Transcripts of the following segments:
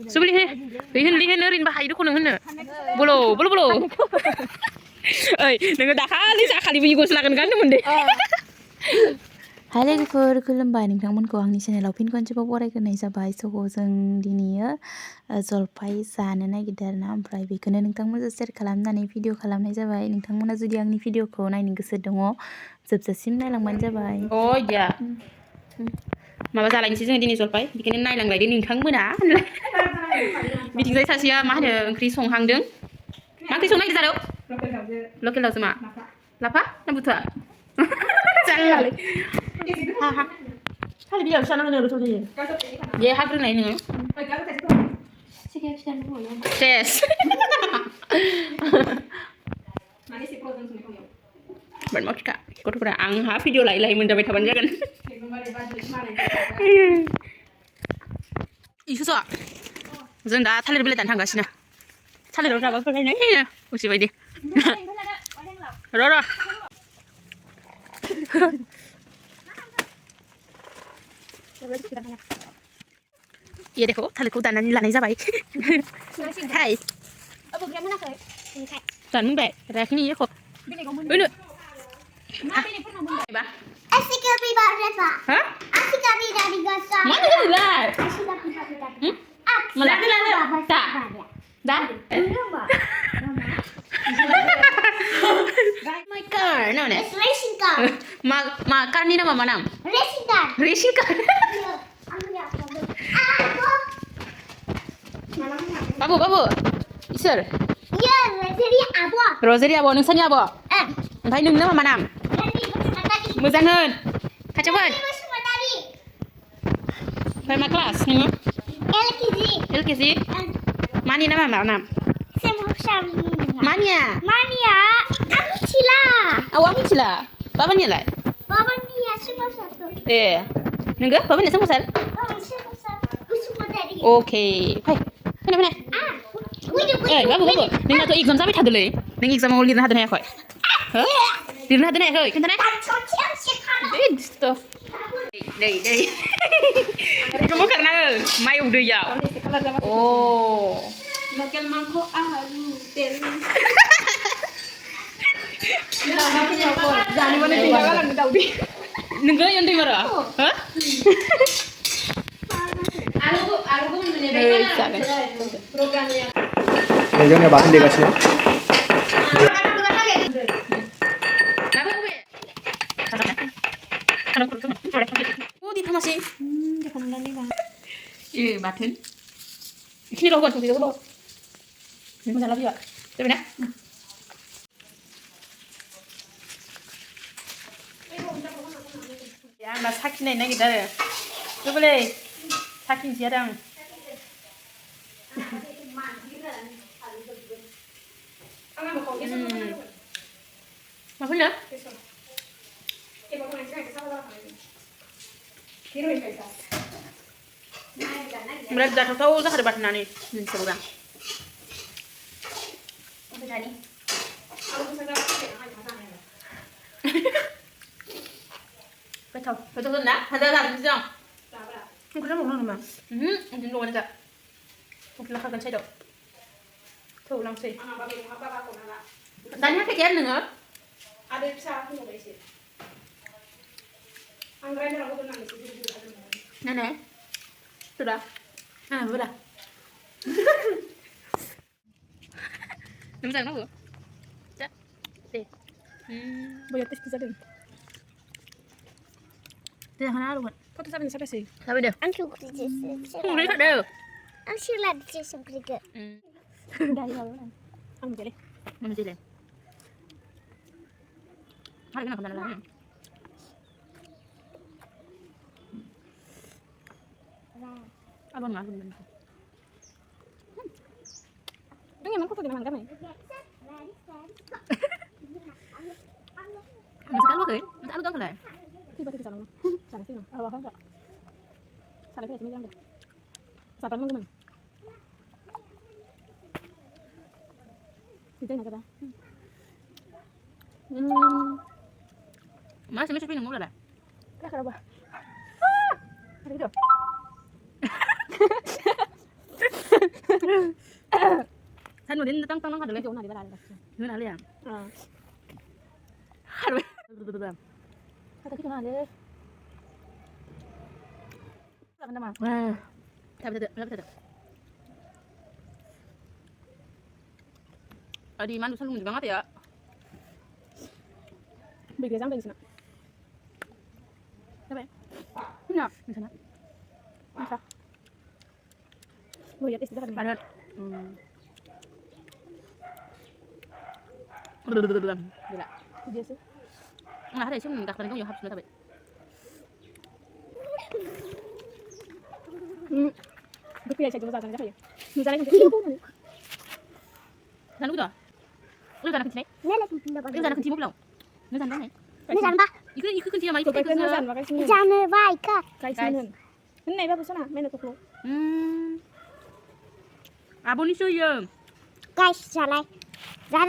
सुबली हे होन ओरैनो बाहायो दखौ नों होननो बोलो ओइ नोङो दाखालि जाखालिबो गस्ला लागोन गानदोंमोन दे हाय लोगोफोर खुलुमबाय नोंथांमोनखौ आंनि चेनेलाव फिन खनसेबाव बरायग्रोनाय जाबाय स' जों दिनैयो जलफाय जानो नागिरदों आरोना ओमफ्राय बेखौनो नोंथांमोनजों शेयार खालामनानै भिडिअ खालामनाय जाबाय नोंथांमोना जुदि आंनि भिडिअखौ नायनो गोसो दङ जोबजासिम नायलांबानो जाबाय इदिया माबा जालायनोसै जों दिनै जलफाय बेखायनो नायलांलायदो नोंथांमोना बिथिंजाय सासेया मा होनो ओंख्रि संहांदों मा ओंख्रि संनो नागिरदों लकेल दाउजो मा लाफा ना बुथुवा जानलालै हा थालिर बिलाइयाव सोना होनो गोथाव जायो बे हाग्रोनाय नोङो सेस बोरमा खिखा गथ'फोरा आंहा भिडिअ लायै मोनजाबाय थाबानो जागोन इसोसो जों दा थालिर बिलाइ दानो थांगासिनो थालिराव जाबाफोर गायनाय उसिबायदि र' ये देखो थालिरखौ दाननानै लानाय जाबाय हाय जानो मोनबाय रायाखैनि एख' ओनो Asika biba reba. Hah? Asika biba digasa. Mana kan lah? Asika biba biba. Malah tak. Dah? My car, no ne? It's racing car. Car ni nama mana? Racing car. Racing car. Babu. Isir. Ya, Rosaria Abo. Rosaria Abo, nोंसानि आब'? ओमफ्राय नोंनो मा नाम? मोजां होन खाथियाव होन ओमफ्राय मा क्लास नोङो LKG मानि नामा मा नाम मानिया आं मिथिला आं मिथिला बाबानियालाय ए नोंगो बाबानिया सोमावसार अके फैनाय ओइ बाबु नोंनाथ' एग्जाम जाबाय थादोलै नों एग्जामाव लिरनो हादों हायाखै हो लिरनो हादों हायाखै खोन्थानाय दै बेखौ बोखारनाङो माइआव दैयाव अ लकेल मांखौ आलु तेल जानोबानो दैया गालांनो दाउदै नोंगो उन्दै मारा हो आलुखौ जागोन मैगंया बाथोन देगासिनो masih iya batin ini loh buat video loh ini masalah juga coba nak ya mas sakin nih kita deh coba deh sakin siapa apa ya Berat dah tahu dah ada batna nih, semoga. Betul nak? Ada lagi jang. Mungkin mau nang mana? Mungkin luar aja. Mungkin lah kan saya dok. Tuh langsung. Tanya kayak gimana nggak? ada bisa aku mau isi anggarannya aku tuh nangis Nenek, sudah. Sudah. Nunggu nunggu. Cak, deh. banyak tes bisa deh Tidak kenal lu kan? kau tuh sampai sih Tapi deh. Aku kerja Udah tak deh. Aku lagi kerja kerja dari lalu kan aku jadi Mana sih deh? Hari kenapa dah lagi? Abang nggak benar. Dengan emang kau tuh gimana kan nih? Masih kan lu Masih lu kan lah. Tiba-tiba sana sih no. Apa enggak? Sana sih macam enggak. Sabar mang gimana? Kita nak kata. Masih minum mulu lah. Ya kenapa? Ada gitu. ท่านหนูนี่ต้องหัดเลย เดี๋ยวหน่อยเวลาเลย เนื้อหนาเลยอ่ะ ถ้า หัดไป จะคิดถึงอะไรเลยเรากันจะมา ทำไปเถอะเอาดีมันดูฉันลุงอยู่บ้างอ่ะเดี๋ยว เบรกเดี๋ยวจ้างเบรกสินะได้ไหมนี่นะมีชนะนะคะโอ้ยติดสิได้กัน มาเถอะ เดี๋ยวละเดี๋ยวสิ มาถ้าเดี๋ยวช่วงดักตอนนี้ต้องอยู่ครับแล้วทำไป ดูเพียรใช้จุดประสาทจะไปมีอะไรกันที่พูดนี่ นั่นรู้ตัวเรื่องการขึ้นที่ไหน Nela kunde เรื่องการขึ้นที่มุกเราเรื่องการได้ไหน Ni jan ba? อีกขึ้นที่ทำไม ตัวไปขึ้นเงินว่าใกล้ชิ้นเงิน Jan vai ka. ใกล้ชิ้นเงินนั่นไหนบ้างผู้ชนะไม่ได้ตกลง อาบุญนี่ช่วยเยอะ Guys, jalai. Za.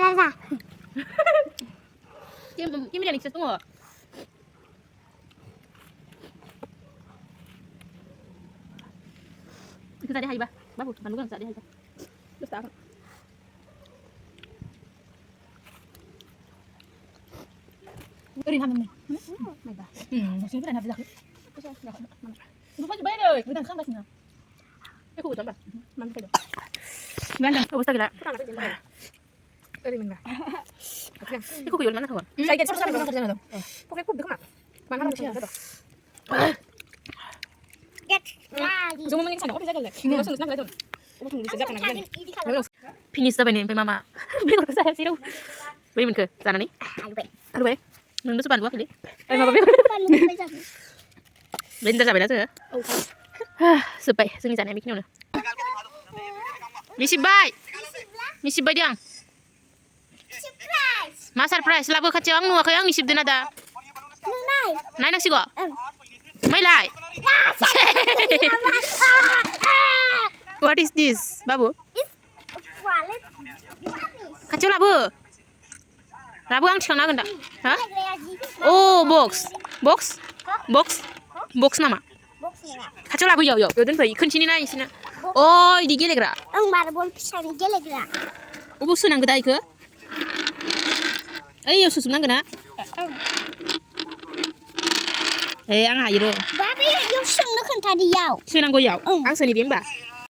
ที่ไม่ได้อีกสักตัวคือจะได้ให้ปะบ้าบุญมันรู้กันจะได้ให้ปะ ดูสาว เรียนทำยังไง ไม่ได้ ฉันไม่ได้ทำสัก ไม่ใช่เดี๋ยวมัน ดูพ่อจะไม่เลยคือทางข้างไปสินะ ไม่คู่จังแบบมันไปเดี๋ยว งั้นโอ้สักแล้ว ฝรั่งก็เป็นแบบมันแบบ ที่กูคุยกับมันนะเถอะ ใช่เด็ดชอบมันก็จะแบบพวกแกคุบดึกมามันทำมันเชื่อได้ปะ Get ready. สมมติมันยังสั่นก็ไม่ใช่กันเลยมันสนุกนั่งเลยจนมันถึงจะกันนั่ง พี่นิสไปเนี่ยไปมาไม่ต้องใส่สิลูกไม่มันคือจานนี้ Albe. อะไรมึงรู้สึกบ้านว่าคือไอ้มาไปเล่นจะจับไปแล้วเจอสุดไปซึ่งจานนี้มีแค่นี้เลยมี10 ใบมี10 ใบยัง Surprise. มาเซอร์ไพรส์ลาเบอร์ข้าเจ้าหนูเขายังมี10 din ada Nai. นายนักสิกว่าไม่ไล่ What is this babu Wallet.ข้าเจ้าลาเบอร์ang siang na ganda ha Ready. oh box nama Box ni.ข้าเจ้าลาเบอร์yo dan pai kun chini na isina oh di gele gra Ang marbol pisang gelegra. ubu sunang gada ke ayo susum nang gana ang ha yiro Babi yung sung na kan tadi yaw. sunang go yaw ang sani bing ba